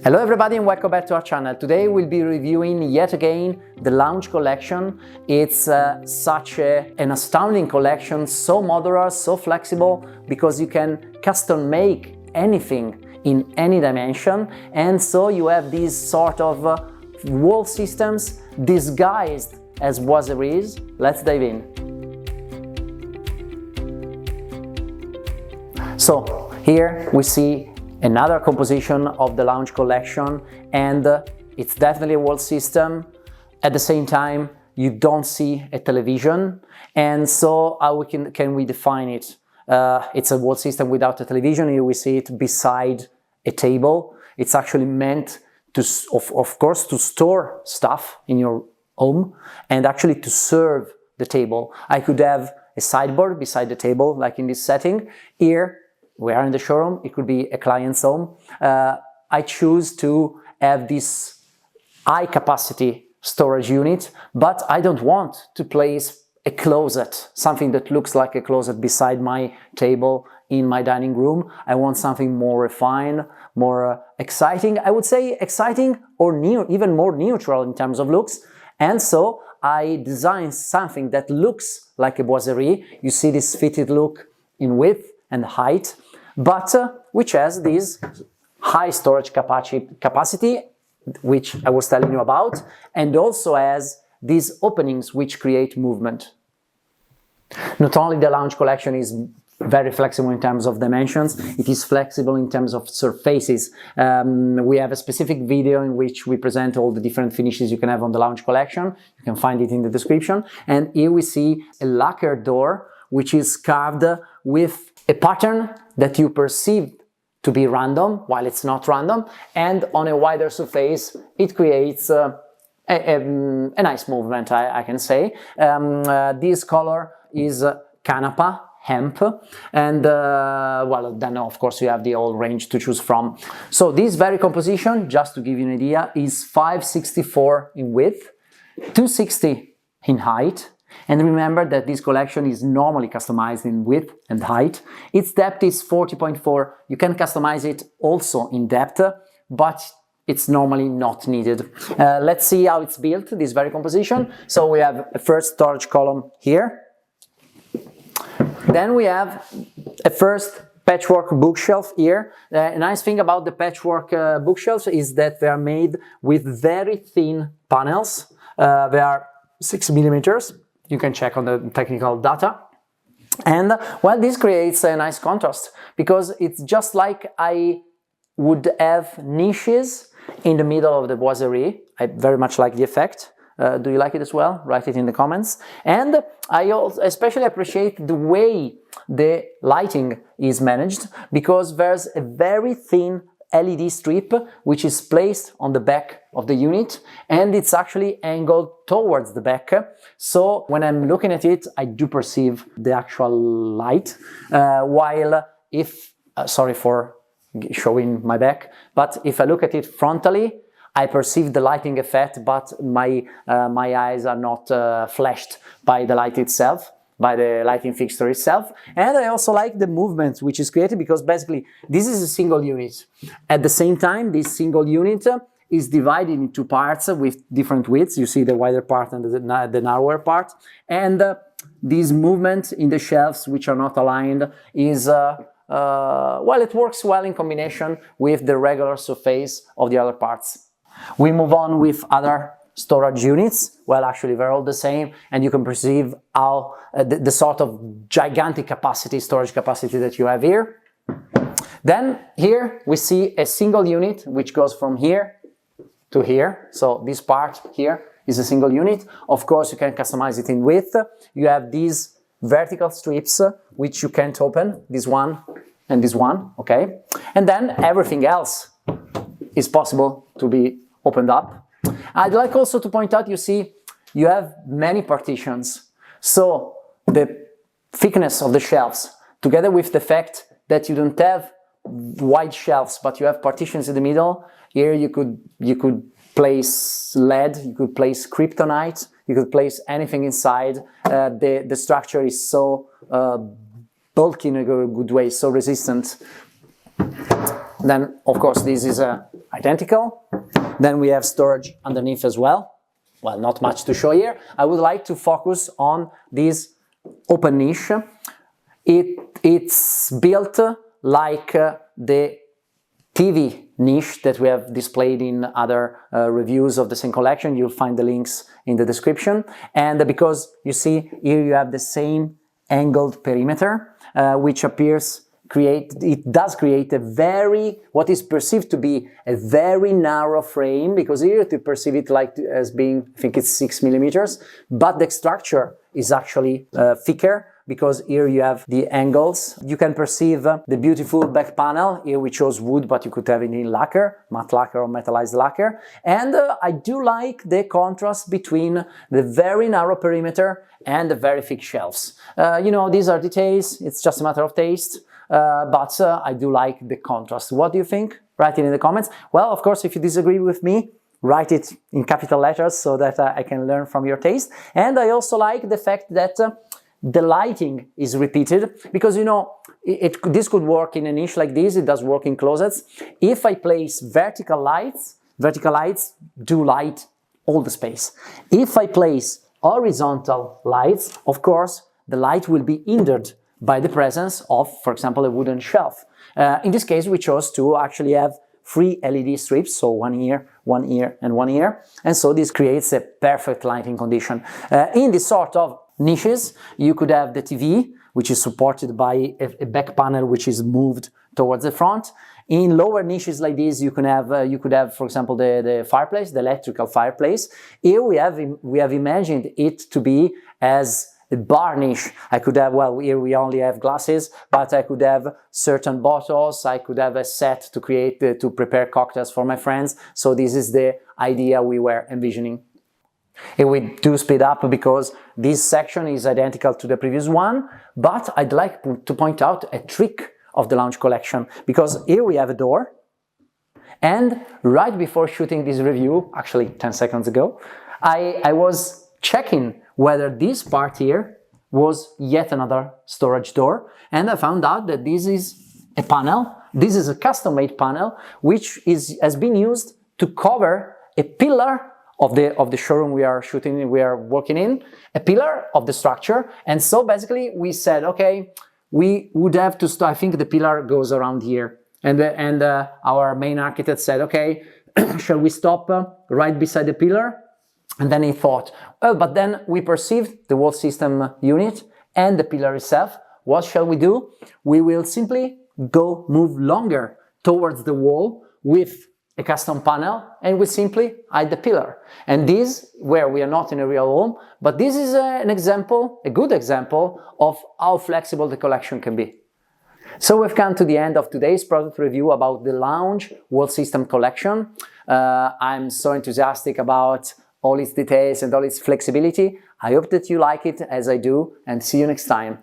Hello everybody and welcome back to our channel. Today we'll be reviewing yet again the Lounge collection. It's such an astounding collection, so modular, so flexible, because you can custom make anything in any dimension, and so you have these sort of wall systems disguised as boiseries. Let's dive in. So here we see another composition of the Lounge collection, and it's definitely a wall system. At the same time, you don't see a television, and so how can we define it? It's a wall system without a television. Here we see it beside a table. It's actually meant to, of course, to store stuff in your home and actually to serve the table. I could have a sideboard beside the table, like in this setting. Here we are in the showroom, it could be a client's home. I choose to have this high capacity storage unit, but I don't want to place a closet, something that looks like a closet beside my table in my dining room. I want something more refined, more exciting. I would say exciting or even more neutral in terms of looks. And so I designed something that looks like a boiserie. You see this fitted look in width and height, but which has this high storage capacity, which I was telling you about, and also has these openings which create movement. Not only the Lounge collection is very flexible in terms of dimensions, it is flexible in terms of surfaces. We have a specific video in which we present all the different finishes you can have on the Lounge collection. You can find it in the description. And here we see a lacquer door which is carved with a pattern that you perceive to be random while it's not random, and on a wider surface it creates a nice movement, I can say. This color is canapa, hemp, and well, then of course you have the whole range to choose from. So this very composition, just to give you an idea, is 564 in width, 260 in height. And remember that this collection is normally customized in width and height. Its depth is 40.4. You can customize it also in depth, but it's normally not needed. Let's see how it's built, this very composition. So we have a first storage column here. Then we have a first patchwork bookshelf here. A nice thing about the patchwork bookshelves is that they are made with very thin panels. They are 6 millimeters. You can check on the technical data. And well, this creates a nice contrast because it's just like I would have niches in the middle of the boiserie. I very much like the effect. Do you like it as well? Write it in the comments. And I also especially appreciate the way the lighting is managed, because there's a very thin LED strip which is placed on the back of the unit, and it's actually angled towards the back. So when I'm looking at it, I do perceive the actual light, while if, sorry for showing my back, but if I look at it frontally, I perceive the lighting effect, but my eyes are not flashed by the light itself, by the lighting fixture itself. And I also like the movement which is created, because basically this is a single unit. At the same time, this single unit is divided into two parts with different widths. You see the wider part and the narrower part. And this movement in the shelves, which are not aligned, is well, it works well in combination with the regular surface of the other parts. We move on with other storage units. Well, actually they're all the same, and you can perceive how the sort of gigantic capacity, storage capacity that you have here. Then here we see a single unit which goes from here to here. So this part here is a single unit. Of course, you can customize it in width. You have these vertical strips which you can't open, this one and this one, okay? And then everything else is possible to be opened up. I'd like also to point out, you see, you have many partitions. So the thickness of the shelves, together with the fact that you don't have wide shelves, but you have partitions in the middle, here you could place lead, you could place kryptonite, you could place anything inside. The structure is so bulky in a good way, so resistant. Then, of course, this is identical. Then we have storage underneath as well. Well, not much to show here. I would like to focus on this open niche. It's built like the TV niche that we have displayed in other reviews of the same collection. You'll find the links in the description. And because you see here you have the same angled perimeter, which does create a very, what is perceived to be a very narrow frame, because here you perceive it like as being, I think it's 6 millimeters, but the structure is actually thicker, because here you have the angles. You can perceive the beautiful back panel. Here we chose wood, but you could have it in lacquer, matte lacquer or metallized lacquer. And I do like the contrast between the very narrow perimeter and the very thick shelves. You know, these are details, it's just a matter of taste, but I do like the contrast. What do you think? Write it in the comments. Well, of course, if you disagree with me, write it in capital letters so that I can learn from your taste. And I also like the fact that the lighting is repeated, because, you know, this could work in a niche like this, it does work in closets. If I place vertical lights do light all the space. If I place horizontal lights, of course, the light will be hindered by the presence of, for example, a wooden shelf. In this case, we chose to actually have 3 LED strips, so one here, and one here. And so this creates a perfect lighting condition. In this sort of niches, you could have the TV, which is supported by a back panel which is moved towards the front. In lower niches like this, you could have, for example, the fireplace, the electrical fireplace. Here we have imagined it to be as a bar niche. I could have, well, here we only have glasses, but I could have certain bottles. I could have a set to to prepare cocktails for my friends. So this is the idea we were envisioning. Here we do speed up because this section is identical to the previous one, but I'd like to point out a trick of the lounge collection, because here we have a door, and right before shooting this review, actually 10 seconds ago, I was checking whether this part here was yet another storage door, and I found out that this is a panel. This is a custom-made panel which has been used to cover a pillar of the showroom we are working in, a pillar of the structure. And so basically we said, okay, we would have to start, I think the pillar goes around here, and our main architect said, okay, shall we stop right beside the pillar? And then he thought, oh, but then we perceived the wall system unit and the pillar itself. What shall we do? We will simply move longer towards the wall with a custom panel, and we simply hide the pillar. And this, where we are not in a real home, but this is an example, a good example of how flexible the collection can be. So we've come to the end of today's product review about the lounge wall system collection. I'm so enthusiastic about all its details and all its flexibility. I hope that you like it as I do, and see you next time.